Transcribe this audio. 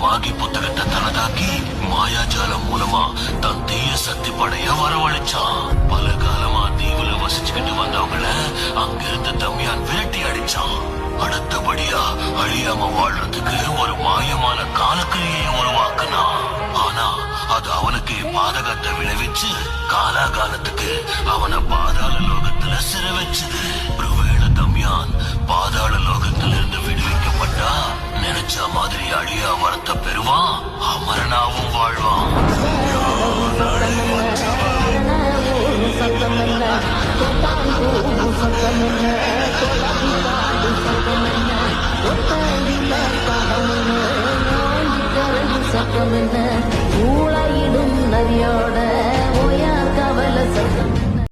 மாகி புத்தகத்தை தனதாக்கி மாயாஜாலம் மூலமா தன் தீய சக்தி படைய வரவழைச்சான். பல காலமா தீவுல வசிச்சுக்கிட்டு வந்தவங்கள அங்கிருந்து தம்யான் விரட்டி அடிச்சான். அடுத்தபடியா அழியாம வாழ்றதுக்கு ஒரு மாயமான காலக்கிரியை உருவாக்குனான். ஆனா அது அவனுக்கு பாதகத்தை விளைவிச்சு காலாகாலத்துக்கு அவனை பாதாள லோகத்துல சிற வச்சுது. ஒருவேளை தம்யான் பாதாள லோகத்திலிருந்து விடுவிக்கப்பட்டா நினைச்ச மாதிரி அழியா வரத்தை பெறுவான், அமரனாவும் வாழ்வான். ஊழையிடும் நதியோட ஓயா கவல சத்தம்